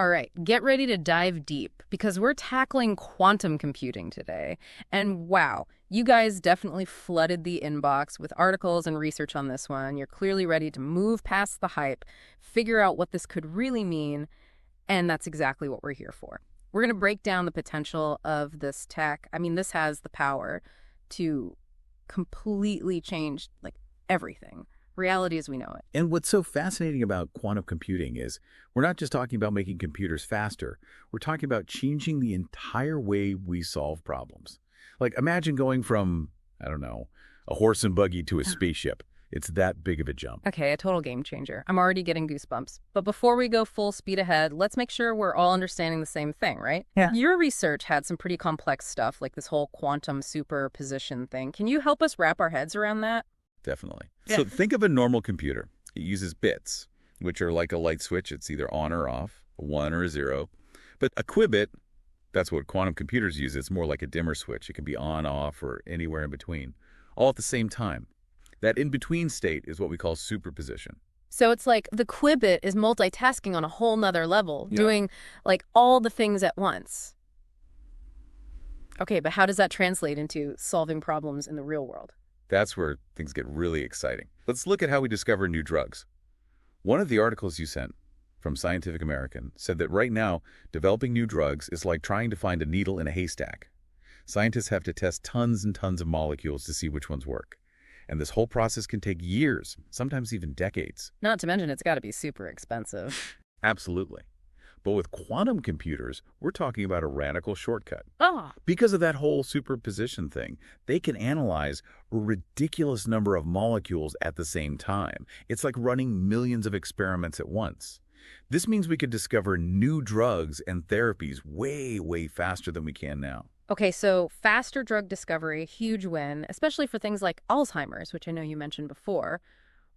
All right, get ready to dive deep because we're tackling quantum computing today. And wow, you guys definitely flooded the inbox with articles and research on this one. You're clearly ready to move past the hype, figure out what this could really mean, and that's exactly what we're here for. We're going to break down the potential of this tech. I mean, this has the power to completely change everything. Reality as we know it. And what's so fascinating about quantum computing is we're not just talking about making computers faster. We're talking about changing the entire way we solve problems. Like imagine going from, I don't know, a horse and buggy to a spaceship. It's that big of a jump. Okay, a total game changer. I'm already getting goosebumps. But before we go full speed ahead, let's make sure we're all understanding the same thing, right? Yeah. Your research had some pretty complex stuff, like this whole quantum superposition thing. Can you help us wrap our heads around that? Definitely. Yeah. So think of a normal computer. It uses bits, which are like a light switch. It's either on or off, a 1 or a 0. But a qubit, that's what quantum computers use. It's more like a dimmer switch. It can be on, off, or anywhere in between, all at the same time. That in-between state is what we call superposition. So it's like the qubit is multitasking on a whole nother level, Yeah. doing all the things at once. Okay, but how does that translate into solving problems in the real world? That's where things get really exciting. Let's look at how we discover new drugs. One of the articles you sent from Scientific American said that right now, developing new drugs is like trying to find a needle in a haystack. Scientists have to test tons and tons of molecules to see which ones work. And this whole process can take years, sometimes even decades. Not to mention it's got to be super expensive. Absolutely. But with quantum computers, we're talking about a radical shortcut. Oh, Because of that whole superposition thing, they can analyze a ridiculous number of molecules at the same time. It's like running millions of experiments at once. This means we could discover new drugs and therapies way, way faster than we can now. okay, so faster drug discovery, huge win, especially for things like Alzheimer's, which I know you mentioned before.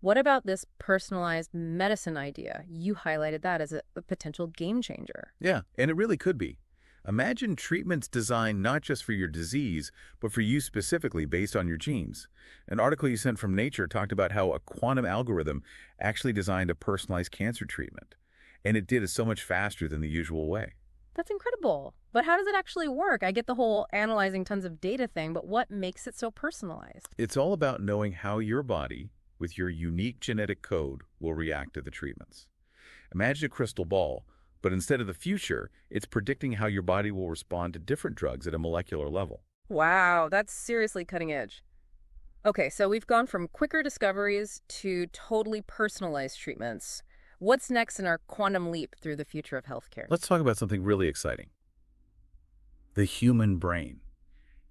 What about this personalized medicine idea? You highlighted that as a potential game changer. Yeah, and it really could be. Imagine treatments designed not just for your disease, but for you specifically based on your genes. An article you sent from Nature talked about how a quantum algorithm actually designed a personalized cancer treatment. And it did it so much faster than the usual way. That's incredible. But how does it actually work? I get the whole analyzing tons of data thing, but what makes it so personalized? It's all about knowing how your body, with your unique genetic code, will react to the treatments. Imagine a crystal ball, but instead of the future, it's predicting how your body will respond to different drugs at a molecular level. Wow, that's seriously cutting edge. Okay, so we've gone from quicker discoveries to totally personalized treatments. What's next in our quantum leap through the future of healthcare? Let's talk about something really exciting. The human brain.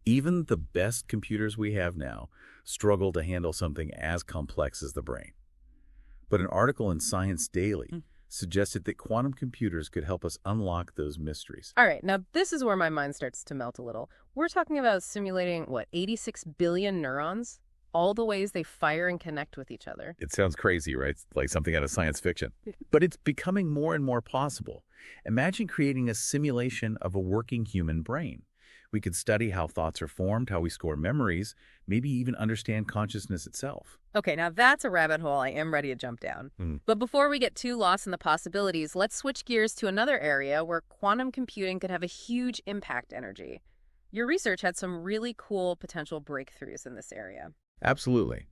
Even the best computers we have now struggle to handle something as complex as the brain. But an article in Science Daily suggested that quantum computers could help us unlock those mysteries. All right, now this is where my mind starts to melt a little. We're talking about simulating, 86 billion neurons? All the ways they fire and connect with each other. It sounds crazy, right? It's like something out of science fiction. But it's becoming more and more possible. Imagine creating a simulation of a working human brain. We could study how thoughts are formed, how we store memories, maybe even understand consciousness itself. Okay, now that's a rabbit hole I am ready to jump down. But before we get too lost in the possibilities, let's switch gears to another area where quantum computing could have a huge impact: energy. Your research had some really cool potential breakthroughs in this area. Absolutely.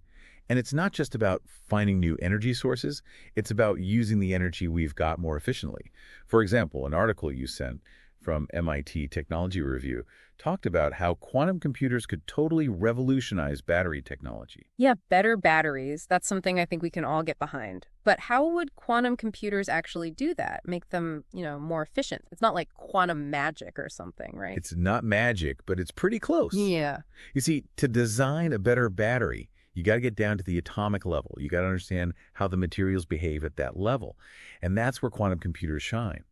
And it's not just about finding new energy sources, it's about using the energy we've got more efficiently. For example, an article you sent from MIT Technology Review talked about how quantum computers could totally revolutionize battery technology. Yeah, better batteries. That's something I think we can all get behind. But how would quantum computers actually do that? Make them, more efficient? It's not like quantum magic or something, right? It's not magic, but it's pretty close. Yeah. You see, to design a better battery, you got to get down to the atomic level. You got to understand how the materials behave at that level. And that's where quantum computers shine.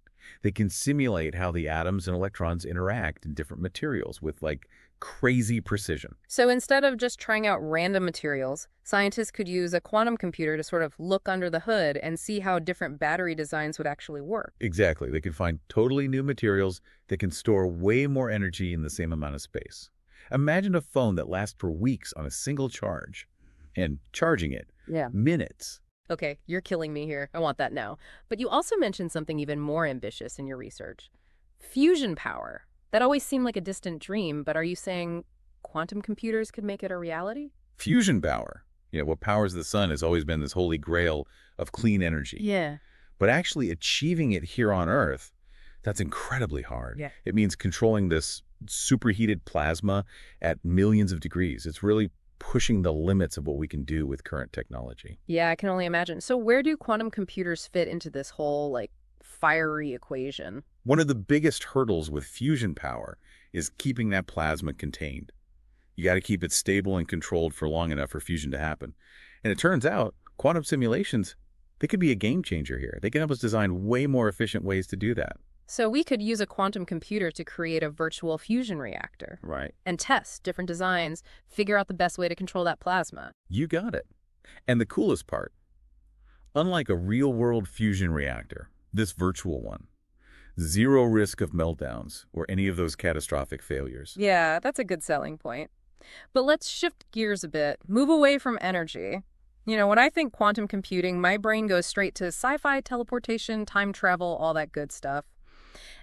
They can simulate how the atoms and electrons interact in different materials with crazy precision. So instead of just trying out random materials, scientists could use a quantum computer to sort of look under the hood and see how different battery designs would actually work. Exactly. They can find totally new materials that can store way more energy in the same amount of space. Imagine a phone that lasts for weeks on a single charge. And charging it, Yeah. minutes. Okay, you're killing me here. I want that now. But you also mentioned something even more ambitious in your research. Fusion power. That always seemed like a distant dream, but are you saying quantum computers could make it a reality? Fusion power, what powers the sun has always been this holy grail of clean energy. Yeah. But actually achieving it here on Earth, that's incredibly hard. Yeah. It means controlling this superheated plasma at millions of degrees. It's really pushing the limits of what we can do with current technology. Yeah, I can only imagine. So where do quantum computers fit into this whole, fiery equation? One of the biggest hurdles with fusion power is keeping that plasma contained. You got to keep it stable and controlled for long enough for fusion to happen. And it turns out quantum simulations, they could be a game changer here. They can help us design way more efficient ways to do that. So we could use a quantum computer to create a virtual fusion reactor. Right. And test different designs, figure out the best way to control that plasma. You got it. And the coolest part, unlike a real-world fusion reactor, this virtual one, zero risk of meltdowns or any of those catastrophic failures. Yeah, that's a good selling point. But let's shift gears a bit, move away from energy. When I think quantum computing, my brain goes straight to sci-fi, teleportation, time travel, all that good stuff.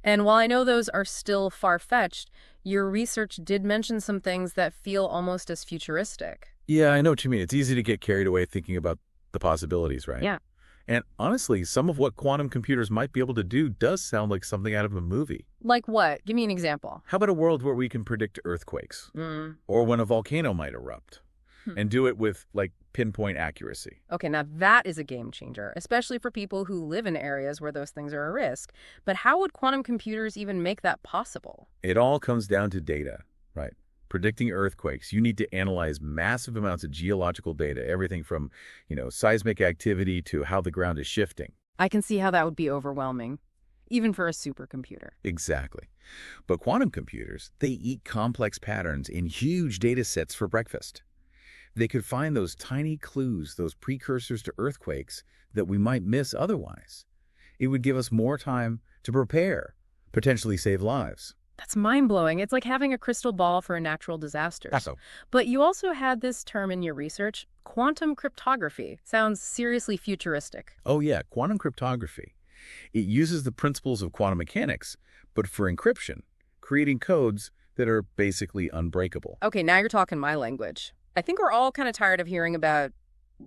And while I know those are still far-fetched, your research did mention some things that feel almost as futuristic. Yeah, I know what you mean. It's easy to get carried away thinking about the possibilities, right? Yeah. And honestly, some of what quantum computers might be able to do does sound like something out of a movie. Like what? Give me an example. How about a world where we can predict earthquakes? Or when a volcano might erupt? And do it with, pinpoint accuracy. Okay, now that is a game changer, especially for people who live in areas where those things are a risk. But how would quantum computers even make that possible? It all comes down to data, right? Predicting earthquakes, you need to analyze massive amounts of geological data, everything from, seismic activity to how the ground is shifting. I can see how that would be overwhelming, even for a supercomputer. Exactly. But quantum computers, they eat complex patterns in huge data sets for breakfast. They could find those tiny clues, those precursors to earthquakes that we might miss otherwise. It would give us more time to prepare, potentially save lives. That's mind-blowing. It's like having a crystal ball for a natural disaster. That's so. But you also had this term in your research, quantum cryptography. Sounds seriously futuristic. Oh yeah, quantum cryptography. It uses the principles of quantum mechanics, but for encryption, creating codes that are basically unbreakable. Okay, now you're talking my language. I think we're all kind of tired of hearing about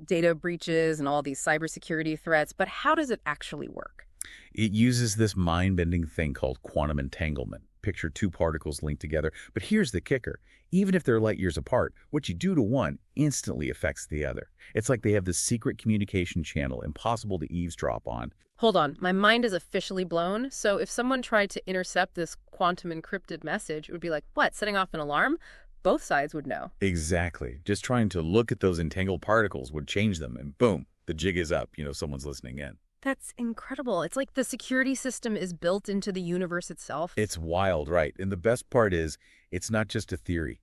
data breaches and all these cybersecurity threats, but how does it actually work? It uses this mind-bending thing called quantum entanglement. Picture two particles linked together. But here's the kicker. Even if they're light years apart, what you do to one instantly affects the other. It's like they have this secret communication channel impossible to eavesdrop on. Hold on, my mind is officially blown. So if someone tried to intercept this quantum encrypted message, it would be like, what, setting off an alarm? Both sides would know. Exactly. Just trying to look at those entangled particles would change them, and boom, the jig is up. Someone's listening in. That's incredible. It's like the security system is built into the universe itself. It's wild, right? And the best part is, it's not just a theory.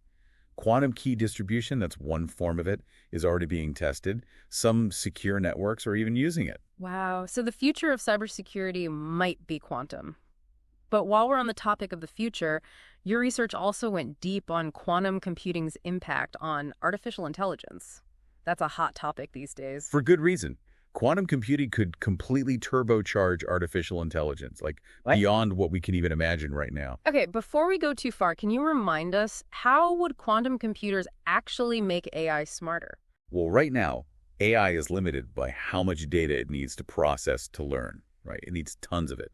Quantum key distribution, that's one form of it, is already being tested. Some secure networks are even using it. Wow. So the future of cybersecurity might be quantum. But while we're on the topic of the future, your research also went deep on quantum computing's impact on artificial intelligence. That's a hot topic these days. For good reason. Quantum computing could completely turbocharge artificial intelligence, beyond what we can even imagine right now. Okay, before we go too far, can you remind us, how would quantum computers actually make AI smarter? Well, right now, AI is limited by how much data it needs to process to learn, right? It needs tons of it.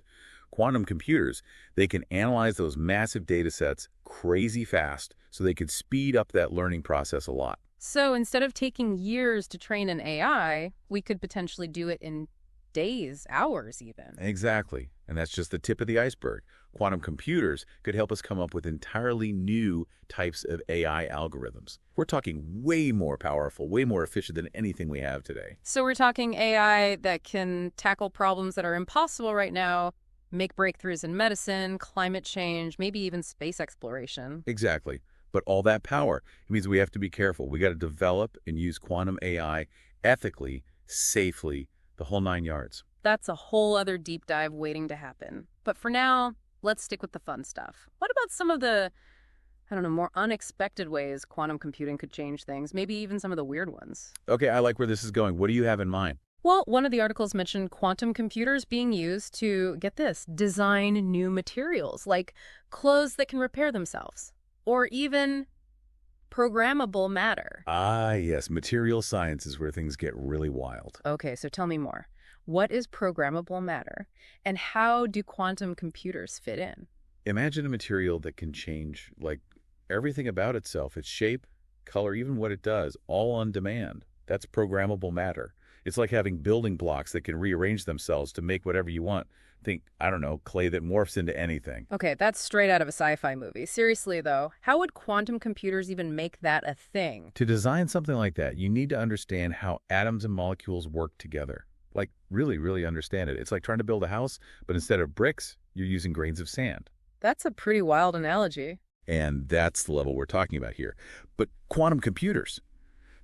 Quantum computers, they can analyze those massive data sets crazy fast, so they could speed up that learning process a lot. So instead of taking years to train an AI, we could potentially do it in days, hours even. Exactly. And that's just the tip of the iceberg. Quantum computers could help us come up with entirely new types of AI algorithms. We're talking way more powerful, way more efficient than anything we have today. So we're talking AI that can tackle problems that are impossible right now, make breakthroughs in medicine, climate change, maybe even space exploration. Exactly. But all that power, it means we have to be careful. We got to develop and use quantum AI ethically, safely, the whole 9 yards. That's a whole other deep dive waiting to happen. But for now, let's stick with the fun stuff. What about some of the, more unexpected ways quantum computing could change things, maybe even some of the weird ones? Okay, I like where this is going. What do you have in mind? Well, one of the articles mentioned quantum computers being used to, get this, design new materials, like clothes that can repair themselves, or even programmable matter. Ah, yes, material science is where things get really wild. Okay, so tell me more. What is programmable matter, and how do quantum computers fit in? Imagine a material that can change, like, everything about itself, its shape, color, even what it does, all on demand. That's programmable matter. It's like having building blocks that can rearrange themselves to make whatever you want. Think, I don't know, clay that morphs into anything. Okay, that's straight out of a sci-fi movie. Seriously, though, how would quantum computers even make that a thing? To design something like that, you need to understand how atoms and molecules work together. Like, really, really understand it. It's like trying to build a house, but instead of bricks, you're using grains of sand. That's a pretty wild analogy. And that's the level we're talking about here. But quantum computers,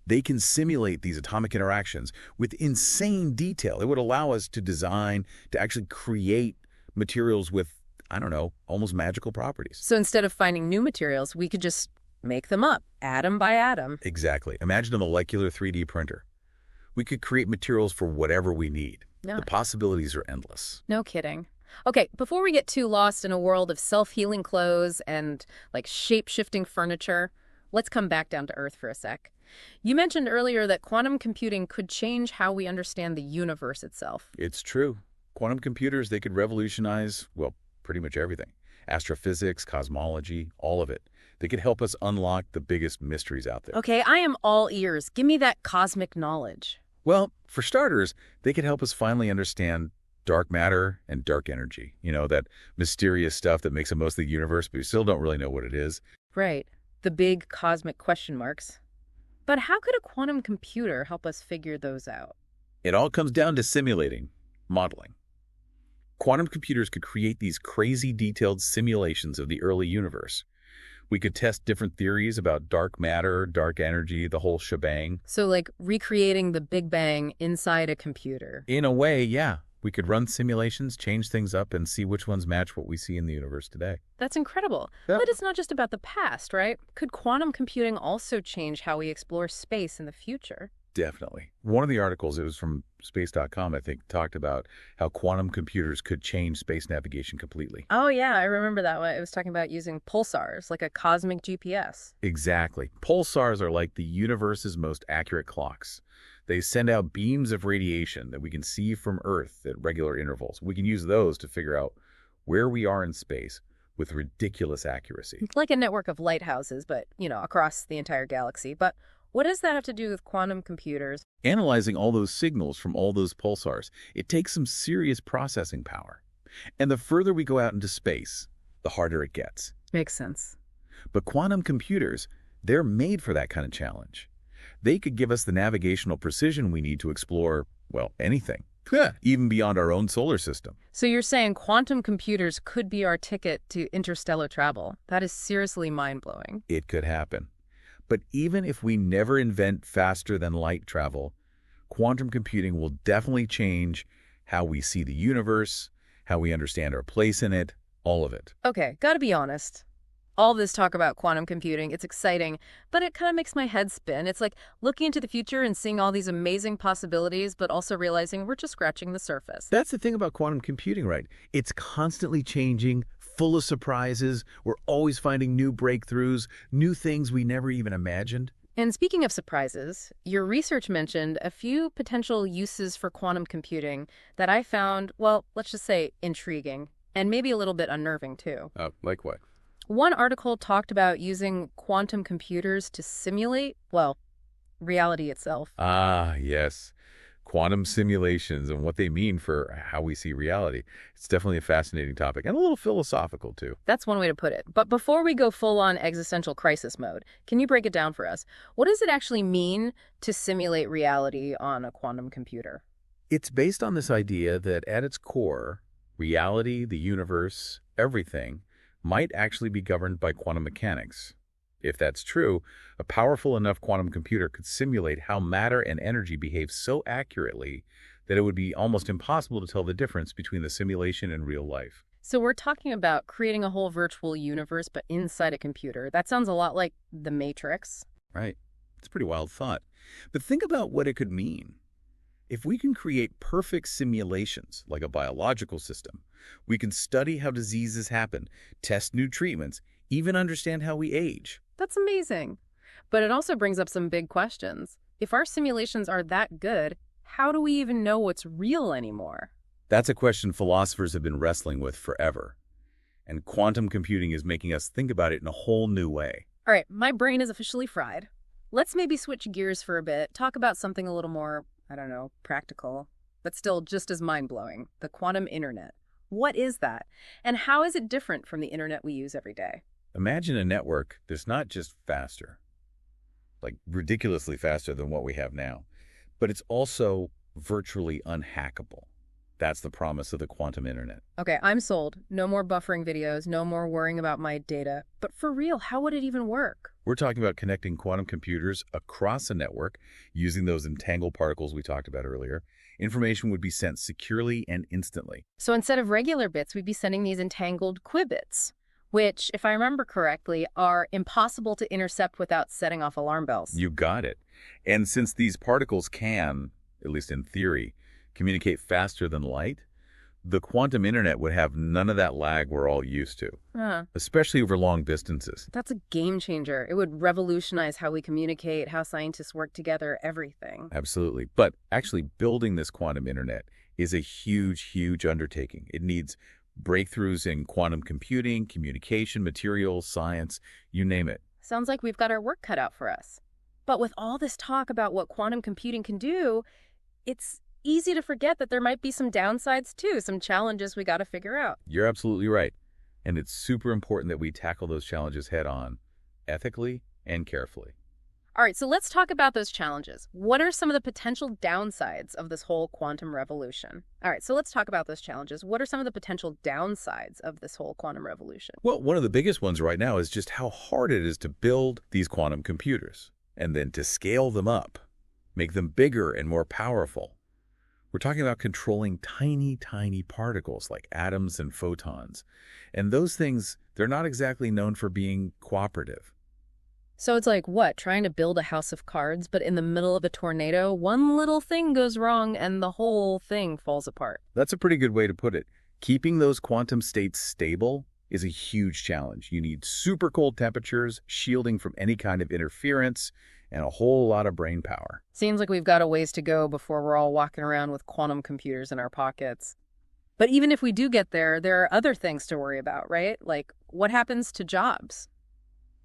they can simulate these atomic interactions with insane detail. It would allow us to design, to actually create materials with, I don't know, almost magical properties. So instead of finding new materials, we could just make them up, atom by atom. Exactly. Imagine a molecular 3D printer. We could create materials for whatever we need. Yeah. The possibilities are endless. No kidding. Okay, before we get too lost in a world of self-healing clothes and like shape-shifting furniture, let's come back down to Earth for a sec. You mentioned earlier that quantum computing could change how we understand the universe itself. It's true. Quantum computers, they could revolutionize, well, pretty much everything. Astrophysics, cosmology, all of it. They could help us unlock the biggest mysteries out there. Okay, I am all ears. Give me that cosmic knowledge. Well, for starters, they could help us finally understand dark matter and dark energy. You know, that mysterious stuff that makes up most of the universe, but we still don't really know what it is. Right, the big cosmic question marks. But how could a quantum computer help us figure those out? It all comes down to simulating, modeling. Quantum computers could create these crazy detailed simulations of the early universe. We could test different theories about dark matter, dark energy, the whole shebang. So like recreating the Big Bang inside a computer. In a way, yeah. We could run simulations, change things up, and see which ones match what we see in the universe today. That's incredible. Yep. But it's not just about the past, right? Could quantum computing also change how we explore space in the future? Definitely. One of the articles, it was from space.com, I think, talked about how quantum computers could change space navigation completely. Oh, yeah, I remember that one. It was talking about using pulsars, like a cosmic GPS. Exactly. Pulsars are like the universe's most accurate clocks. They send out beams of radiation that we can see from Earth at regular intervals. We can use those to figure out where we are in space with ridiculous accuracy. It's like a network of lighthouses, but, across the entire galaxy. But what does that have to do with quantum computers? Analyzing all those signals from all those pulsars, it takes some serious processing power. And the further we go out into space, the harder it gets. Makes sense. But quantum computers, they're made for that kind of challenge. They could give us the navigational precision we need to explore, well, anything, even beyond our own solar system. So you're saying quantum computers could be our ticket to interstellar travel. That is seriously mind-blowing. It could happen. But even if we never invent faster than light travel, quantum computing will definitely change how we see the universe, how we understand our place in it, all of it. Okay, gotta be honest. All this talk about quantum computing, it's exciting, but it kind of makes my head spin. It's like looking into the future and seeing all these amazing possibilities, but also realizing we're just scratching the surface. That's the thing about quantum computing, right? It's constantly changing, full of surprises. We're always finding new breakthroughs, new things we never even imagined. And speaking of surprises, your research mentioned a few potential uses for quantum computing that I found, well, let's just say intriguing, and maybe a little bit unnerving too. Like what? One article talked about using quantum computers to simulate, well, reality itself. Ah, yes. Quantum simulations and what they mean for how we see reality. It's definitely a fascinating topic and a little philosophical, too. That's one way to put it. But before we go full-on existential crisis mode, can you break it down for us? What does it actually mean to simulate reality on a quantum computer? It's based on this idea that at its core, reality, the universe, everything, might actually be governed by quantum mechanics. If that's true, a powerful enough quantum computer could simulate how matter and energy behave so accurately that it would be almost impossible to tell the difference between the simulation and real life. So we're talking about creating a whole virtual universe, but inside a computer. That sounds a lot like The Matrix. Right. It's a pretty wild thought. But think about what it could mean. If we can create perfect simulations, like a biological system, we can study how diseases happen, test new treatments, even understand how we age. That's amazing. But it also brings up some big questions. If our simulations are that good, how do we even know what's real anymore? That's a question philosophers have been wrestling with forever. And quantum computing is making us think about it in a whole new way. All right, my brain is officially fried. Let's maybe switch gears for a bit, talk about something a little more, I don't know, practical, but still just as mind-blowing, the quantum internet. What is that? And how is it different from the internet we use every day? Imagine a network that's not just faster, like ridiculously faster than what we have now, but it's also virtually unhackable. That's the promise of the quantum internet. Okay, I'm sold. No more buffering videos, no more worrying about my data. But for real, how would it even work? We're talking about connecting quantum computers across a network using those entangled particles we talked about earlier. Information would be sent securely and instantly. So instead of regular bits, we'd be sending these entangled qubits, which, if I remember correctly, are impossible to intercept without setting off alarm bells. You got it. And since these particles can, at least in theory, communicate faster than light, the quantum internet would have none of that lag we're all used to, especially over long distances. That's a game changer. It would revolutionize how we communicate, how scientists work together, everything. Absolutely. But actually building this quantum internet is a huge, huge undertaking. It needs breakthroughs in quantum computing, communication, materials, science, you name it. Sounds like we've got our work cut out for us. But with all this talk about what quantum computing can do, it's easy to forget that there might be some downsides too, some challenges we got to figure out. You're absolutely right. And it's super important that we tackle those challenges head on, ethically and carefully. All right, so let's talk about those challenges. What are some of the potential downsides of this whole quantum revolution? All right, so let's talk about those challenges. What are some of the potential downsides of this whole quantum revolution? Well, one of the biggest ones right now is just how hard it is to build these quantum computers and then to scale them up, make them bigger and more powerful. We're talking about controlling tiny, tiny particles like atoms and photons. And those things, they're not exactly known for being cooperative. So it's like what? Trying to build a house of cards, but in the middle of a tornado, one little thing goes wrong and the whole thing falls apart. That's a pretty good way to put it. Keeping those quantum states stable is a huge challenge. You need super cold temperatures, shielding from any kind of interference, and a whole lot of brain power. Seems like we've got a ways to go before we're all walking around with quantum computers in our pockets. But even if we do get there, there are other things to worry about, right? Like what happens to jobs,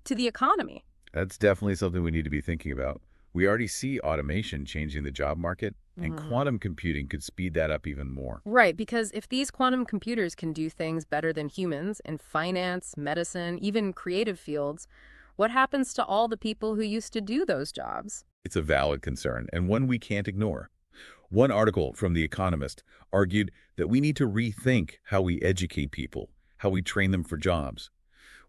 to the economy? That's definitely something we need to be thinking about. We already see automation changing the job market, and quantum computing could speed that up even more. Right, because if these quantum computers can do things better than humans in finance, medicine, even creative fields, what happens to all the people who used to do those jobs? It's a valid concern, and one we can't ignore. One article from The Economist argued that we need to rethink how we educate people, how we train them for jobs.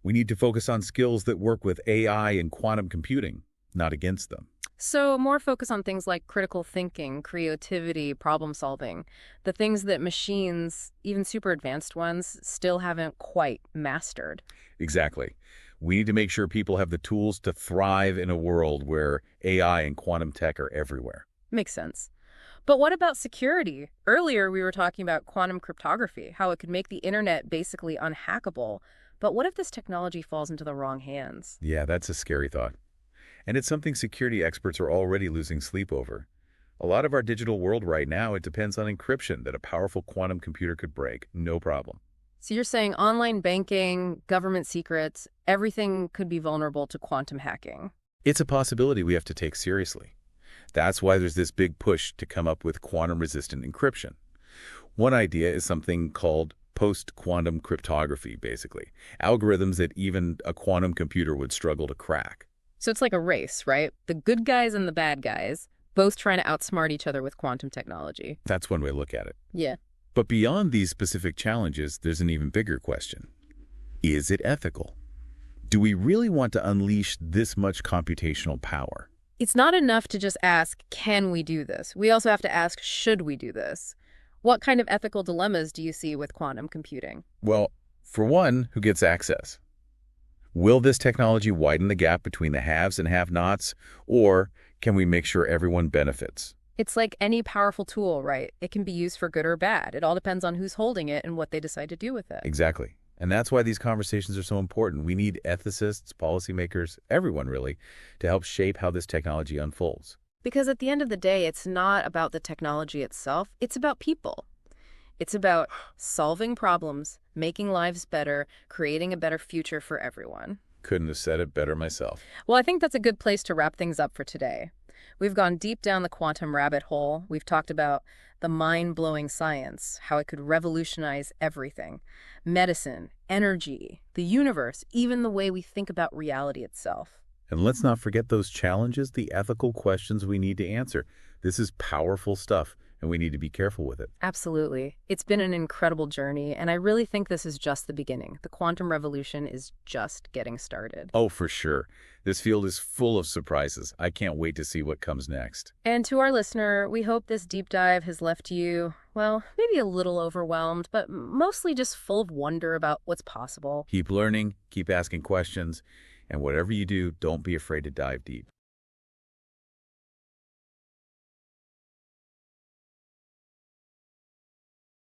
We need to focus on skills that work with AI and quantum computing, not against them. So more focus on things like critical thinking, creativity, problem solving, the things that machines, even super advanced ones, still haven't quite mastered. Exactly. We need to make sure people have the tools to thrive in a world where AI and quantum tech are everywhere. Makes sense. But what about security? Earlier, we were talking about quantum cryptography, how it could make the internet basically unhackable. But what if this technology falls into the wrong hands? Yeah, that's a scary thought. And it's something security experts are already losing sleep over. A lot of our digital world right now, it depends on encryption that a powerful quantum computer could break, no problem. So you're saying online banking, government secrets, everything could be vulnerable to quantum hacking? It's a possibility we have to take seriously. That's why there's this big push to come up with quantum-resistant encryption. One idea is something called post-quantum cryptography, basically. Algorithms that even a quantum computer would struggle to crack. So it's like a race, right? The good guys and the bad guys, both trying to outsmart each other with quantum technology. That's one way to look at it. Yeah. But beyond these specific challenges, there's an even bigger question. Is it ethical? Do we really want to unleash this much computational power? It's not enough to just ask, can we do this? We also have to ask, should we do this? What kind of ethical dilemmas do you see with quantum computing? Well, for one, who gets access? Will this technology widen the gap between the haves and have-nots, or can we make sure everyone benefits? It's like any powerful tool, right? It can be used for good or bad. It all depends on who's holding it and what they decide to do with it. Exactly. And that's why these conversations are so important. We need ethicists, policymakers, everyone really, to help shape how this technology unfolds. Because at the end of the day, it's not about the technology itself, it's about people. It's about solving problems, making lives better, creating a better future for everyone. Couldn't have said it better myself. Well, I think that's a good place to wrap things up for today. We've gone deep down the quantum rabbit hole. We've talked about the mind-blowing science, how it could revolutionize everything. Medicine, energy, the universe, even the way we think about reality itself. And let's not forget those challenges, the ethical questions we need to answer. This is powerful stuff, and we need to be careful with it. Absolutely. It's been an incredible journey, and I really think this is just the beginning. The quantum revolution is just getting started. Oh, for sure. This field is full of surprises. I can't wait to see what comes next. And to our listener, we hope this deep dive has left you, well, maybe a little overwhelmed, but mostly just full of wonder about what's possible. Keep learning, keep asking questions, and whatever you do, don't be afraid to dive deep.